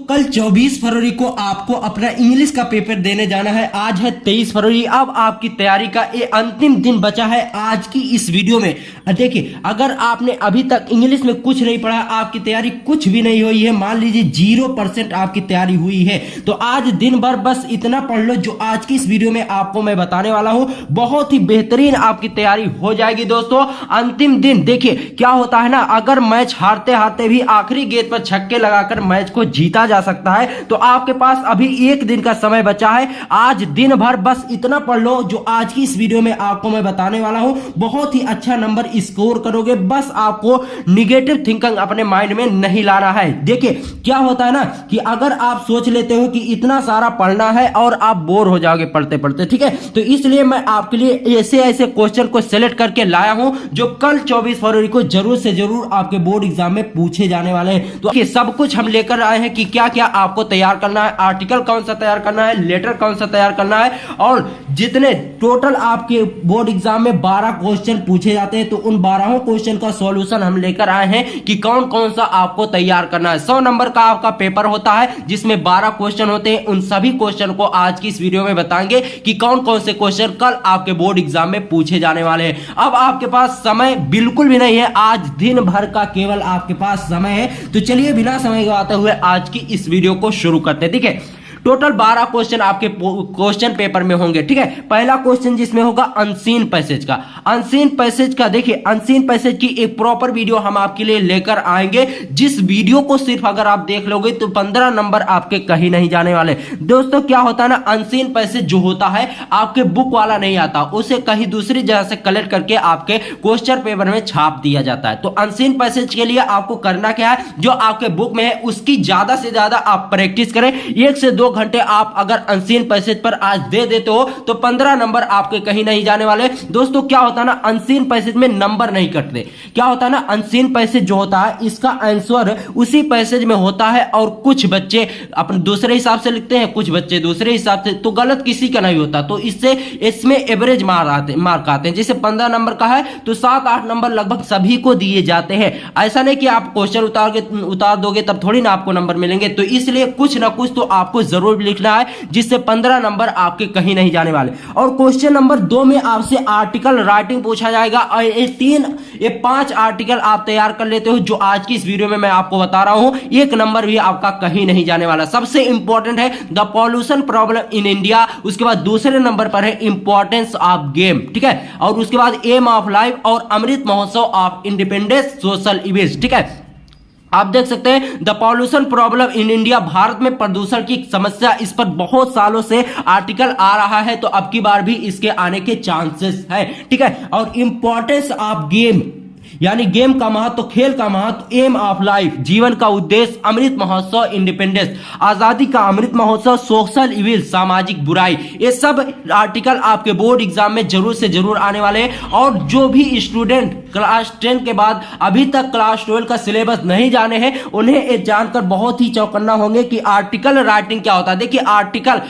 कल 24 फरवरी को आपको अपना इंग्लिश का पेपर देने जाना है। आज है 23 फरवरी। अब आपकी तैयारी का ये अंतिम दिन बचा है। आज की इस वीडियो में देखिए, अगर आपने अभी तक इंग्लिश में कुछ नहीं पढ़ा, आपकी तैयारी कुछ भी नहीं हुई है, मान लीजिए 0% आपकी तैयारी हुई है, तो आज दिन भर बस इतना पढ़ लो जो आज की इस वीडियो में आपको मैं बताने वाला हूं। बहुत ही बेहतरीन आपकी तैयारी हो जाएगी दोस्तों। अंतिम दिन देखिए क्या होता है ना, अगर मैच हारते हारते भी आखिरी गेंद पर छक्के लगाकर मैच को जीता जा सकता है, तो आपके पास अभी एक दिन का समय बचा है। आज दिन भर बस इतना पढ़ लो जो आज की इस वीडियो में आपको मैं बताने वाला हूं। बहुत ही अच्छा नंबर स्कोर करोगे। बस आपको निगेटिव थिंकिंग अपने माइंड में नहीं लाना है। देखिए क्या होता है ना कि अगर आप सोच लेते हो कि इतना सारा पढ़ना है और आप बोर हो जाओगे पढ़ते पढ़ते, ठीक है, तो इसलिए मैं आपके लिए ऐसे ऐसे क्वेश्चन को सिलेक्ट करके लाया हूं जो कल 24 फरवरी को जरूर से जरूर आपके बोर्ड एग्जाम में पूछे जाने वाले हैं। तो सब कुछ हम लेकर आए हैं कि क्या क्या आपको तैयार करना है, आर्टिकल कौन सा तैयार करना है, लेटर कौन सा तैयार करना है, और जितने टोटल आपके बोर्ड एग्जाम में 12 क्वेश्चन पूछे जाते हैं, तो उन 12 क्वेश्चन का सॉल्यूशन हम लेकर आए हैं कि कौन कौन सा आपको तैयार करना है। 100 नंबर का आपका पेपर होता है जिसमें 12 क्वेश्चन होते हैं। उन सभी क्वेश्चन को आज की इस वीडियो में बताएंगे कि कौन कौन से क्वेश्चन कल आपके बोर्ड एग्जाम में पूछे जाने वाले हैं। अब आपके पास समय बिल्कुल भी नहीं है, आज दिन भर का केवल आपके पास समय है। तो चलिए बिना समय गवाते हुए आज की इस वीडियो को शुरू करते हैं। ठीक है, टोटल 12 क्वेश्चन आपके क्वेश्चन पेपर में होंगे। ठीक है, पहला क्वेश्चन जिसमें होगा अनसीन पैसेज का। अनसीन पैसेज का देखिए, अनसीन पैसेज की एक प्रॉपर वीडियो हम आपके लिए लेकर आएंगे, जिस वीडियो को सिर्फ अगर आप देख लोगे तो 15 नंबर आपके कहीं नहीं जाने वाले। दोस्तों क्या होता है ना, अनसीन पैसेज जो होता है आपके बुक वाला नहीं आता, उसे कहीं दूसरी जगह से कलेक्ट करके आपके क्वेश्चन पेपर में छाप दिया जाता है। तो अनसीन पैसेज के लिए आपको करना क्या है, जो आपके बुक में है उसकी ज्यादा से ज्यादा आप प्रैक्टिस करें। 1 से 2 घंटे आप अगर अनसीन पैसेज पर आज दे देते हो तो 15 नंबर आपके कहीं नहीं जाने वाले। दोस्तों क्या होता है ना, अनसीन पैसेज में नंबर नहीं कटते। क्या होता है ना, अनसीन पैसेज जो होता है इसका आंसर उसी पैसेज में होता है, और कुछ बच्चे अपने दूसरे हिसाब से लिखते हैं, कुछ बच्चे दूसरे हिसाब से, तो गलत किसी का नहीं होता। तो इससे इसमें एवरेज मार्क आते हैं। जैसे 15 नंबर का है तो 7-8 नंबर लगभग सभी को दिए जाते हैं। ऐसा नहीं कि आप क्वेश्चन उतार दोगे तब थोड़ी ना आपको नंबर मिलेंगे। तो इसलिए कुछ ना कुछ तो आपको जरूर लिखना है, जिससे 15 नंबर आपके कहीं नहीं जाने वाले। और क्वेश्चन नंबर 2 में आपसे आर्टिकल राइटिंग पूछा जाएगा, और ये 5 आर्टिकल आप तैयार कर लेते हो जो आज की इस वीडियो में मैं आपको बता रहा हूं, 1 नंबर भी आपका कहीं नहीं जाने वाला। सबसे इंपॉर्टेंट है the pollution problem in India, उसके बाद दूसरे नंबर पर है इंपॉर्टेंस ऑफ गेम, ठीक है, और उसके बाद एम ऑफ लाइफ और Amrit Mahotsav of independence social events. ठीक है, आप देख सकते हैं the pollution problem in India, Bharat में प्रदूषण की समस्या, इस पर बहुत सालों से आर्टिकल आ रहा है, तो अब की बार भी इसके आने के चांसेस है। ठीक है, और इंपॉर्टेंस ऑफ गेम यानी गेम का महत्व, खेल का महत्व, एम ऑफ लाइफ जीवन का उद्देश्य, अमृत महोत्सव इंडिपेंडेंस आजादी का अमृत महोत्सव, सोशल इविल सामाजिक बुराई, ये सब आर्टिकल आपके बोर्ड एग्जाम में जरूर से जरूर आने वाले हैं। और जो भी स्टूडेंट क्लास 10 के बाद अभी तक क्लास 12 का सिलेबस नहीं जाने हैं, उन्हें ये जानकर बहुत ही चौकन्ना होंगे कि आर्टिकल राइटिंग क्या होता है। देखिए आर्टिकल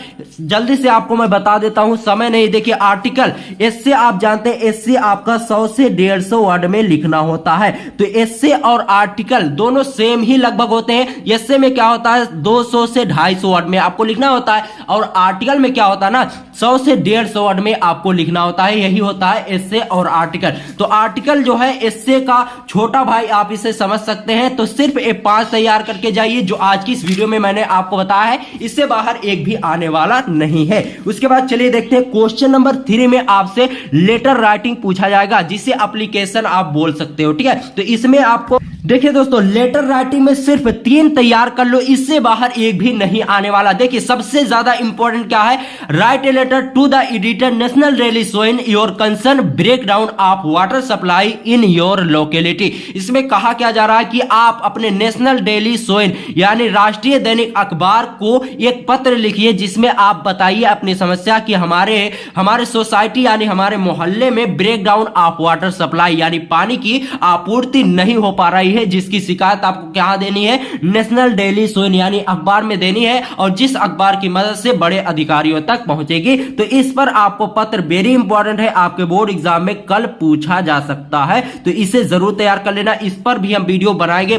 जल्दी से आपको मैं बता देता हूं, समय नहीं। देखिए आर्टिकल, इससे आप जानते हैं इससे आपका 100 से 150 वर्ड में लिखना होता है। तो एस्से और आर्टिकल दोनों सेम ही लगभग होते हैं। एस्से में क्या होता है 200 से 250 वर्ड में आपको लिखना होता है, और आर्टिकल में क्या होता है ना 100 से 150 वर्ड में आपको लिखना होता है। यही होता है एस्से और आर्टिकल। तो आर्टिकल जो है एस्से का छोटा भाई आप इसे समझ सकते हैं। तो सिर्फ ये 5 तैयार करके जाइए जो आज की इस वीडियो में मैंने आपको बताया है, इससे बाहर एक भी आने वाला नहीं है। उसके बाद चलिए देखते हैं क्वेश्चन नंबर 3 में आपसे लेटर राइटिंग पूछा जाएगा, जिसे एप्लीकेशन आप बोल सकते हो। ठीक है, तो इसमें आपको देखिए दोस्तों, लेटर राइटिंग में सिर्फ 3 तैयार कर लो, इससे बाहर एक भी नहीं आने वाला। देखिए सबसे ज्यादा इंपॉर्टेंट क्या है, write a letter to the editor national rally showing your concern break down of water supply in your locality. इसमें कहा क्या जा रहा है कि आप अपने नेशनल डेली शोइंग यानी राष्ट्रीय दैनिक अखबार को एक पत्र लिखिए, जिसमें आप बताइए अपनी समस्या कि हमारे सोसाइटी यानी हमारे मोहल्ले में break down of water supply यानी पानी की आपूर्ति नहीं हो पा रही है, जिसकी शिकायत आपको क्या देनी है, नेशनल डेली सोन यानी अखबार में देनी है, और जिस अखबार की मदद से बड़े अधिकारियों तक पहुंचेगी। तो इस पर आपको पत्र वेरी इंपॉर्टेंट है, आपके बोर्ड एग्जाम में कल पूछा जा सकता है, तो इसे जरूर तैयार कर लेना। इस पर भी हम वीडियो बनाएंगे,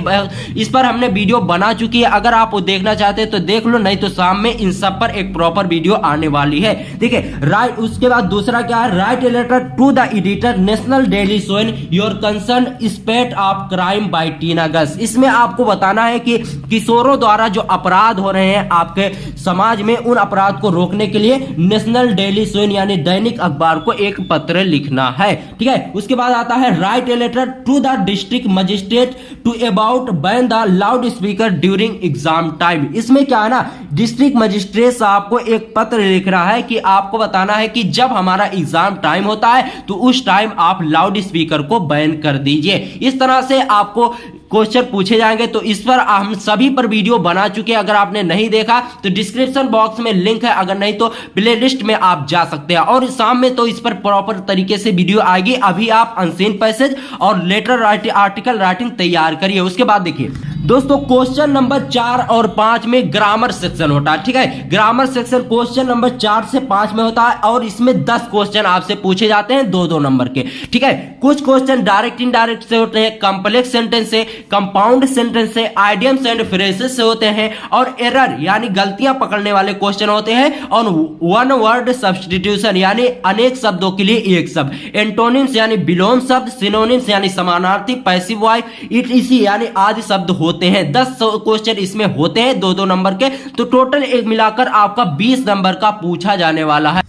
इस पर हमने वीडियो बना चुकी है, अगर आप वो देखना चाहते हैं तो देख लो, नहीं तो शाम में इन सब पर एक प्रॉपर वीडियो आने वाली है। ठीक है, राइट। उसके बाद दूसरा क्या है, write a letter to the editor national daily on your concern spate of crime by teen अगस्त। इसमें आपको बताना है कि किशोरों द्वारा जो अपराध हो रहे हैं आपके समाज में, उन अपराध को रोकने के लिए नेशनल डेली सोन यानी दैनिक अखबार को एक पत्र लिखना है। ठीक है, उसके बाद आता है write a letter to the district magistrate to about ban the loudspeaker during exam time. इसमें क्या है ना, डिस्ट्रिक्ट मजिस्ट्रेट साहब को एक पत्र लिख रहा है कि आपको बताना है कि जब हमारा एग्जाम टाइम होता है तो उस टाइम आप लाउड स्पीकर को बैन कर दीजिए। इस तरह से आपको क्वेश्चन पूछे जाएंगे, तो इस पर हम सभी पर वीडियो बना चुके हैं। अगर आपने नहीं देखा तो डिस्क्रिप्शन बॉक्स में लिंक है, अगर नहीं तो प्लेलिस्ट में आप जा सकते हैं, और शाम में तो इस पर प्रॉपर तरीके से वीडियो आएगी। अभी आप अनसीन पैसेज और लेटर राइटिंग, आर्टिकल राइटिंग तैयार करिए। उसके बाद देखिए दोस्तों, क्वेश्चन नंबर 4 और 5 में ग्रामर सेक्शन होता है। ठीक है, ग्रामर सेक्शन क्वेश्चन नंबर 4 से 5 में होता है, और इसमें 10 क्वेश्चन आपसे पूछे जाते हैं 2-2 नंबर के। ठीक है, कुछ क्वेश्चन डायरेक्ट इनडायरेक्ट से होते हैं, कॉम्प्लेक्स सेंटेंस से, कंपाउंड सेंटेंस से, आइडियम्स एंड फ्रेजेस से होते हैं, और एरर यानी गलतियां पकड़ने वाले क्वेश्चन होते हैं, और वन वर्ड सब्स्टिट्यूशन यानी अनेक शब्दों के लिए एक शब्द, एंटोनिम्स यानी विलोम शब्द, सिनोनिम्स यानी समानार्थी, पैसिव वॉइस, इट इसी यानी आदि शब्द होते हैं। 10 क्वेश्चन इसमें होते हैं 2-2 नंबर के, तो टोटल एक मिलाकर आपका 20 नंबर का पूछा जाने वाला है।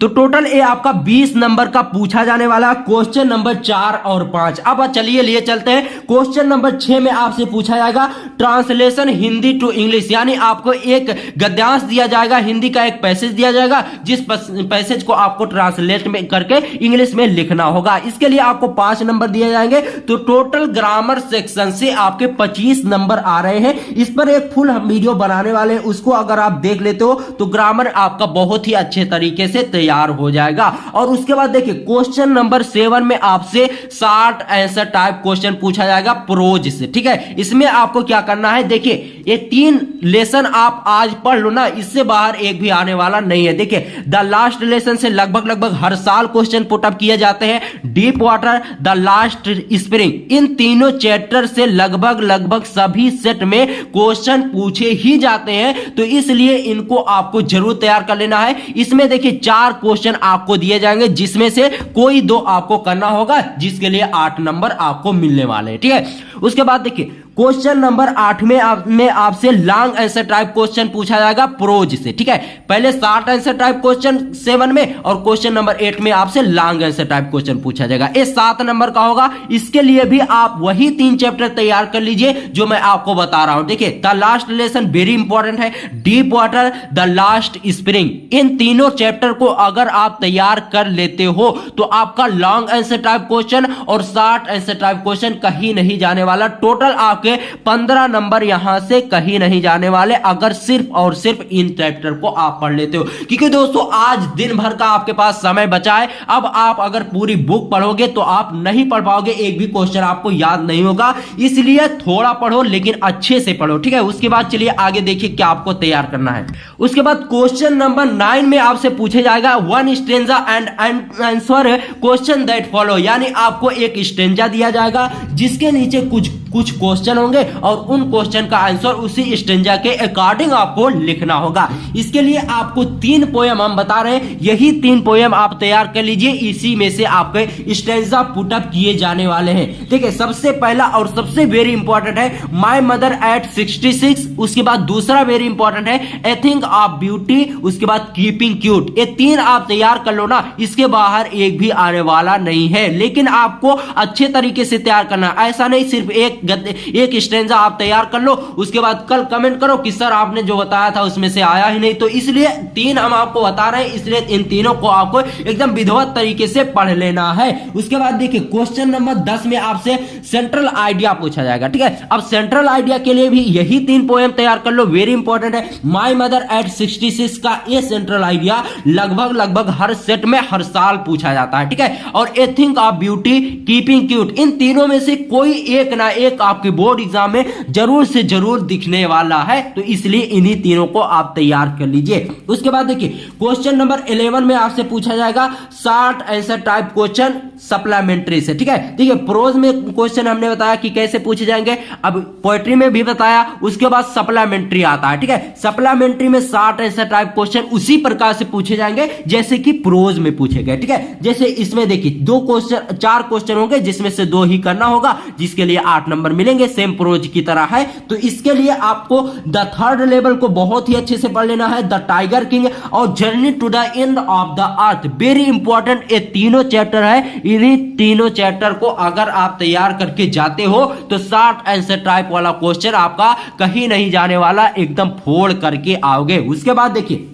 तो टोटल ये आपका 20 नंबर का पूछा जाने वाला क्वेश्चन नंबर 4 और 5। अब चलिए लिए चलते हैं क्वेश्चन नंबर 6 में आपसे पूछा जाएगा ट्रांसलेशन हिंदी टू इंग्लिश, यानी आपको एक गद्यांश दिया जाएगा, हिंदी का एक पैसेज दिया जाएगा, जिस पैसेज को आपको ट्रांसलेट में करके इंग्लिश में लिखना होगा। इसके लिए आपको 5 नंबर दिए जाएंगे, तो टोटल ग्रामर सेक्शन से आपके 25 नंबर आ रहे हैं। इस पर एक फुल हम वीडियो बनाने वाले हैं, उसको अगर आप देख लेते हो तो ग्रामर आपका बहुत ही अच्छे तरीके से तैयार हो जाएगा। और उसके बाद देखिए क्वेश्चन नंबर 7 में आपसे 60 आंसर टाइप क्वेश्चन पूछा जाएगा प्रोज से। ठीक है, इसमें आपको क्या करना है, देखिए ये 3 लेसन आप आज पढ़ लो ना, इससे बाहर एक भी आने वाला नहीं है। देखिए द लास्ट लेसन से लगभग हर साल क्वेश्चन पुटअप किए जाते हैं। Deep water, the last spring, इन तीनों चैप्टर से लगभग सभी सेट में क्वेश्चन पूछे ही जाते हैं, तो इसलिए इनको आपको जरूर तैयार कर लेना है। इसमें देखिए 4 क्वेश्चन आपको दिए जाएंगे, जिसमें से कोई 2 आपको करना होगा, जिसके लिए 8 नंबर आपको मिलने वाले हैं। ठीक है, उसके बाद देखिए क्वेश्चन नंबर 8 में आपसे लॉन्ग आंसर टाइप क्वेश्चन पूछा जाएगा प्रोज से। ठीक है, पहले 60 आंसर टाइप क्वेश्चन 7 में, और क्वेश्चन नंबर 8 में आपसे लॉन्ग आंसर टाइप क्वेश्चन पूछा जाएगा। ये 7 नंबर का होगा। इसके लिए भी आप वही 3 चैप्टर तैयार कर लीजिए जो मैं आपको बता रहा हूं। देखिए the last lesson very important है, deep water, the last spring, इन तीनों चैप्टर को अगर आप तैयार कर लेते हो तो आपका लॉन्ग आंसर टाइप क्वेश्चन और 60 आंसर टाइप क्वेश्चन कहीं नहीं जाने वाला। टोटल आपके 15 नंबर यहां से कहीं नहीं जाने वाले, अगर सिर्फ और सिर्फ इन चैप्टर को आप पढ़ लेते हो। क्योंकि दोस्तों आज दिन भर का आपके पास समय बचा है। अब आप अगर पूरी बुक पढ़ोगे तो आप नहीं पढ़ पाओगे, एक भी क्वेश्चन आपको याद नहीं होगा, इसलिए थोड़ा पढ़ो लेकिन अच्छे से पढ़ो। ठीक है, उसके बाद चलिए आगे देखिए क्या आपको तैयार करना है। उसके बाद क्वेश्चन नंबर 9 में आपसे पूछे जाएगा one stanza and answer question that follow, यानी आपको एक स्टेंजा दिया जाएगा जिसके नीचे कुछ क्वेश्चन होंगे, और उन क्वेश्चन का आंसर उसी स्टेंजा के अकॉर्डिंग आपको लिखना होगा। इसके लिए आपको 3 पोयम हम बता रहे हैं, यही 3 पोयम आप तैयार कर लीजिए, इसी में से आपके स्टेंजा पुटअप किए जाने वाले हैं। देखिए सबसे पहला और सबसे वेरी इंपॉर्टेंट है माय मदर एट 66, उसके बाद दूसरा वेरी इंपॉर्टेंट है ए थिंग ऑफ ब्यूटी, उसके बाद कीपिंग क्यूट। ये 3 आप तैयार कर लो ना, इसके बाहर एक भी आने वाला नहीं है, लेकिन आपको अच्छे तरीके से तैयार करना। ऐसा नहीं सिर्फ एक स्टेंजा आप तैयार कर लो, उसके बाद कल कमेंट करो कि सर आपने जो बताया था उसमें से आया ही नहीं। तो इसलिए 3 हम आपको बता रहे हैं, इसलिए इन तीनों को आपको एकदम विधिवत तरीके से पढ़ लेना है। उसके बाद देखिए क्वेश्चन नंबर 10 में आपसे सेंट्रल आइडिया पूछा जाएगा। ठीक है, अब सेंट्रल आइडिया के लिए भी यही 3 पोएम तैयार कर लो, वेरी इंपॉर्टेंट है। माय मदर एट 66 का ये सेंट्रल आइडिया लगभग हर सेट में हर साल पूछा जाता है। ठीक है, और a thing of beauty, keeping quiet, इन तीनों में से कोई एक ना एक आपके बोर्ड एग्जाम में जरूर से जरूर दिखने वाला है, तो इसलिए इन्हीं तीनों को आप तैयार कर लीजिए। उसके बाद देखिए क्वेश्चन नंबर 11 में आपसे पूछा जाएगा short answer type question supplementary से, ठीक है। देखिए प्रोज में क्वेश्चन हमने बताया कि कैसे पूछे जाएंगे, अब पोएट्री में भी बताया, उसके बाद सप्लीमेंट्री आता है, ठीक है। सप्लीमेंट्री में शॉर्ट आंसर टाइप क्वेश्चन उसी प्रकार से पूछे जाएंगे जैसे कि प्रोज में पूछे गए, ठीक है। जैसे इसमें देखिए 4 क्वेश्चन होंगे जिसमें से 2 ही करना होगा, जिसके लिए 8 नंबर मिलेंगे, सेम प्रोज की तरह है। तो इसके लिए आपको द थर्ड लेवल को बहुत ही अच्छे से पढ़ लेना है, द टाइगर किंग और journey to the end of the earth, very important ये तीनों चैप्टर है। इन्हीं तीनों चैप्टर को अगर आप तैयार करके जाते हो तो शॉर्ट आंसर टाइप वाला क्वेश्चन आपका कहीं नहीं जाने वाला, एकदम फोड़ करके आओगे। उसके बाद देखिए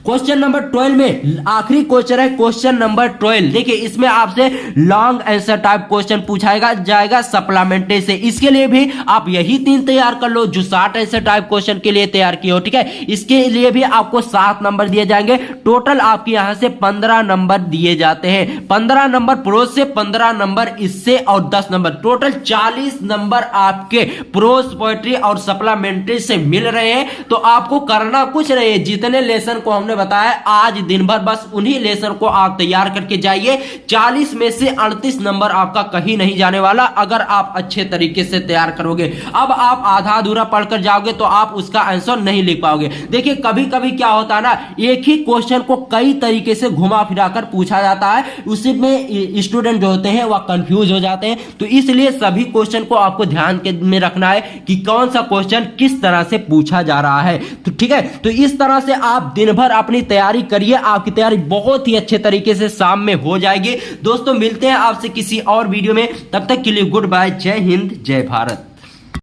क्वेश्चन नंबर 12 में आखिरी क्वेश्चन है क्वेश्चन नंबर 12। देखिए इसमें आपसे लॉन्ग आंसर टाइप क्वेश्चन पूछाएगा जाएगा सप्लीमेंट्री से। इसके लिए भी आप यही 3 तैयार कर लो जो शॉर्ट आंसर टाइप क्वेश्चन के लिए तैयार किए हो, ठीक है। इसके लिए भी आपको 7 नंबर दिए जाएंगे, टोटल आपके यहां से 15 नंबर दिए जाते हैं। 15 नंबर प्रोज से, 15 नंबर इससे और 10 नंबर, टोटल 40 नंबर आपके प्रोज पोएट्री और सप्लीमेंट्री से मिल रहे हैं। तो आपको करना कुछ नहीं है, जितने लेसन को हमने बताया आज दिन भर बस उन्हीं लेसन को आप तैयार करके जाइए। 40 में से 38 नंबर आपका कहीं नहीं जाने वाला अगर आप अच्छे तरीके से तैयार करोगे। अब आप आधा अधूरा पढ़कर जाओगे तो आप उसका आंसर नहीं लिख पाओगे। देखिए कभी कभी क्या होता है ना, एक ही क्वेश्चन को कई तरीके से घुमा फिरा कर पूछा जाता है, उसी में स्टूडेंट जो होते हैं वह कंफ्यूज हो जाते हैं। तो इसलिए सभी क्वेश्चन को आपको ध्यान में रखना है कि कौन सा क्वेश्चन किस तरह से पूछा जा रहा है, तो ठीक है। तो इस तरह से आप दिन भर अपनी तैयारी करिए, आपकी तैयारी बहुत ही अच्छे तरीके से शाम में हो जाएगी। दोस्तों मिलते हैं आपसे किसी और वीडियो में, तब तक के लिए गुड बाय, जय हिंद जय भारत।